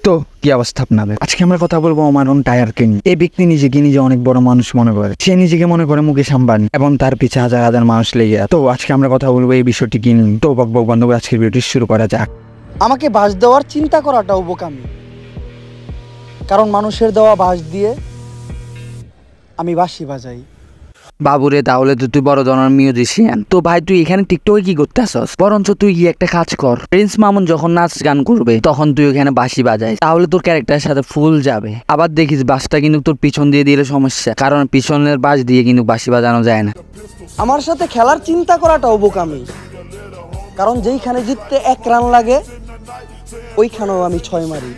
তো কি অবস্থা আপনাদের? আজকে আমরা কথা বলবো ওমারন টায়ারকে নিয়ে। এই ব্যক্তি নিজেকে নিজে অনেক বড় মানুষ মনে করে। সে নিজেকে মনে করে মুকেশ আম্বানি এবং তার পিছে হাজার হাজার মানুষ লেগে আছে। তো আজকে আমরা কথা বলবো এই বিষয়টি কি নিয়ে। তো বকবক বন্ধ করে আজকের ভিডিওটি শুরু করা যাক। আমাকে বাঁশ দেওয়ার চিন্তা করাটাও বোকামি, কারণ মানুষের দেওয়া বাঁশ দিয়ে আমি বাঁশি বাজাই। বাবুরে, তাহলে তো তুই বড় ধরনের মিউজিশিয়ান। তো ভাই তুই এখানে টিকটকে কি করতে আসস? বরঞ্চ তুই কি একটা কাজ কর, প্রিন্স মামুন যখন নাচ গান করবে তখন তুই ওখানে বাঁশি বাজাই, তাহলে তোর ক্যারেক্টারের সাথে ফুল যাবে। আবার দেখিস বাঁশটা কিন্তু তোর পিছন দিয়ে দিলে সমস্যা, কারণ পিছনের বাঁশ দিয়ে কিন্তু বাঁশি বাজানো যায় না। আমার সাথে খেলার চিন্তা করাটাও বোকামি, কারণ যেইখানে জিততে 1 রান লাগে ওইখানেও আমি 6 মারি।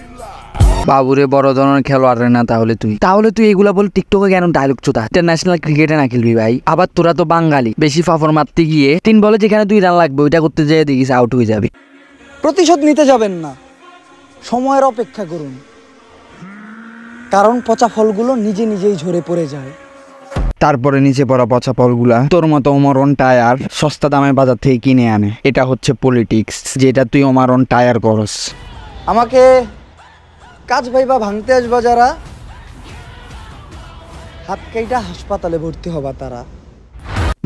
বাবুরে, বড় ধরনের খেলোয়াড় না তাহলে তুই এগুলা বল টিকটকে কেন ডায়লগ চোদা? ইন্টারন্যাশনাল ক্রিকেটে না খেলবি ভাই? আবার তোরা তো বাঙালি, বেশি ফাফর মারতে গিয়ে 3 বলে যেখানে 2 রান লাগবে ওইটা করতে যেয়ে দেখিস আউট হয়ে যাবে। প্রতিশোধ নিতে যাবেন না, সময়ের অপেক্ষা করুন, কারণ পচা ফলগুলো নিজে নিজেই ঝরে পড়ে যায়। তারপরে নিচে পড়া পচা ফলগুলা তোর মতো ওমারন টায়ার সস্তা দামে বাজার থেকে কিনে আনে। এটা হচ্ছে পলিটিক্স, যেটা তুই ওমারন টায়ার করস। আমাকে কাজ ভাইবা ভাঙতে আসবা যারা, হাত কাইটা হাসপাতালে ভর্তি হবা তারা।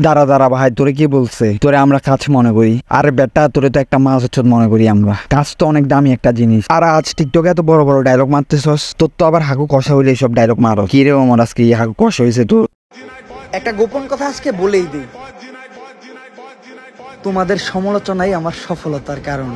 দাঁড়া ভাই, তোরে কি বলছে? তোরে আমরা কাজ মনে করি? আরে বেটা, তোরে তো একটা মাছ মনে করি আমরা। কাজ তো অনেক দামি একটা জিনিস। আর আজ টিকটকে এত বড় বড় ডায়লগ মারতেছস, তোর তো আবার হাগু কষা হইলে এইসব ডায়লগ মারো। কি রে ওমর, আজকে হাগু কষা হয়েছে তোর? একটা গোপন কথা আজকে বলেই দিই, তোমাদের সমালোচনাই আমার সফলতার কারণ।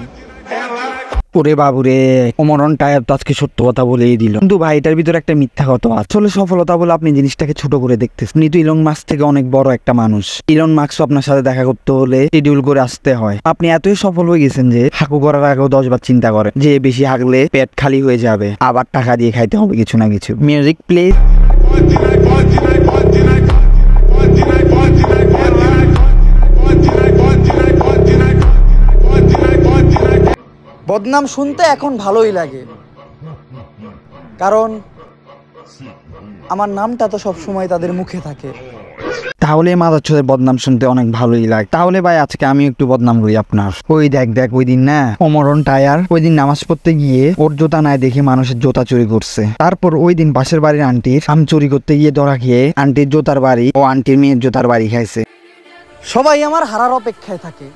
ওরে বাবুরে, ওমরন টায়ার তো আজকে সত্য কথা বলেই দিল। কিন্তু ভাই এটার ভিতরে একটা মিথ্যা কথা আছে। আসলে সফলতা বলে আপনি জিনিসটাকে ছোট করে দেখতেছেন। আপনি তো ইলন মাস্ক থেকে অনেক বড় একটা মানুষ। ইলন মাস্ক আপনার সাথে দেখা করতে হলে শিডিউল করে আসতে হয়। আপনি এতই সফল হয়ে গেছেন যে হাগু করার আগেও 10 বার চিন্তা করেন যে বেশি হাগলে পেট খালি হয়ে যাবে, আবার টাকা দিয়ে খাইতে হবে কিছু না কিছু। Music please. বদনাম শুনতে এখন ভালোই লাগে, কারণ আমার নামটা তো সবসময় তাদের মুখে থাকে। তাহলে মাদারচোদের বদনাম শুনতে অনেক ভালোই লাগে। তাহলে ভাই আজকে আমি একটু বদনাম করি আপনার। ওই দেখ ওই দিন না ওমরন টায়ার ওই দিন নামাজ পড়তে গিয়ে ওর জুতা নাই দেখে মানুষের জুতা চুরি করছে। তারপর ওই দিন পাশের বাড়ির আন্টির আম চুরি করতে গিয়ে ধরা খেয়ে আন্টির জুতার বাড়ি ও আন্টির মেয়ের জুতার বাড়ি খাইছে। সবাই আমার হারার অপেক্ষায় থাকে,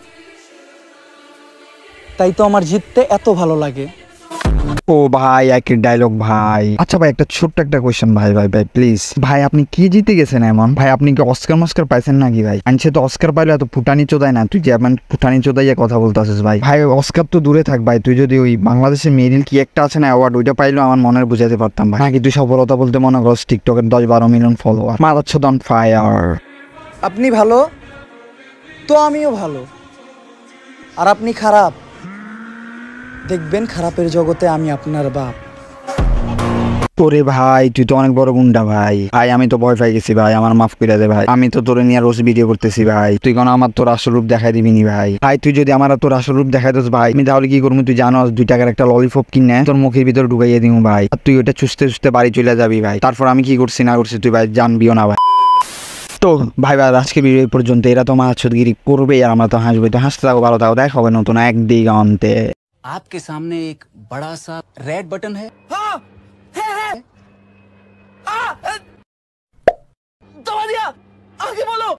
তাই তো আমার জিততে এত ভালো লাগে। ও ভাই, একই ডায়লগ ভাই। আচ্ছা ভাই, একটা ছোট্ট একটা কোয়েশ্চেন ভাই প্লিজ ভাই, আপনি কি জিতে গেছেন এমন? ভাই আপনি কি অস্কার পাইছেন নাকি ভাই? আনছে তো অস্কার পাইলে এত ফুটানি চোদায় না, তুই যে ফুটানি চোদাইয়া কথা বলতে আসিস ভাই। অস্কার তো দূরে থাক ভাই, তুই যদি ওই বাংলাদেশের মেরিল কি একটা আছে না অ্যাওয়ার্ড, ওইটা পাইলেও আমার মনের বুঝাতে পারতাম ভাই। নাকি তুই সফলতা বলতে মনে করস টিকটকের 10-12 মিলিয়ন ফলোয়ার। মাদারচোদ অন ফায়ার। আপনি ভালো তো আমিও ভালো, আর আপনি খারাপ, দেখবেন খারাপের জগতে আমি আপনার বাপ। তোরে ভাই, তুই তো অনেক বড় গুন্ডা ভাই। আমি তো ভয় পাই গেছি ভাই, আমার মাফ করে দে ভাই। আমি তো তোরে নিয়ে রোজ ভিডিও করতেছি ভাই, তুই কোনো আমার তোর আসল রূপ দেখাই দিবি নি ভাই। তুই যদি আমার তোর আসল রূপ দেখাই দিস ভাই, আমি তাহলে কি করবো তুই জানো? 2 টাকার একটা ললিপপ কিনে তোর মুখের ভিতরে ঢুকাইয়ে দিব ভাই, আর তুই ওটা চুষতে বাড়ি চলে যাবি ভাই। তারপর আমি কি করছি না করছি তুই ভাই জানবিও না ভাই। তো ভাই আজকে ভিডিও এই পর্যন্ত। এরা তো মাছগিরি করবে আর আমরা তো হাসবে। তো হাসতে থাকো, ভালো থাকো, দেখা হবে নতুন এক দিগন্তে। आपके सामने एक बड़ा सा रेड बटन है। हाँ, है। दबा दिया, आगे बोलो।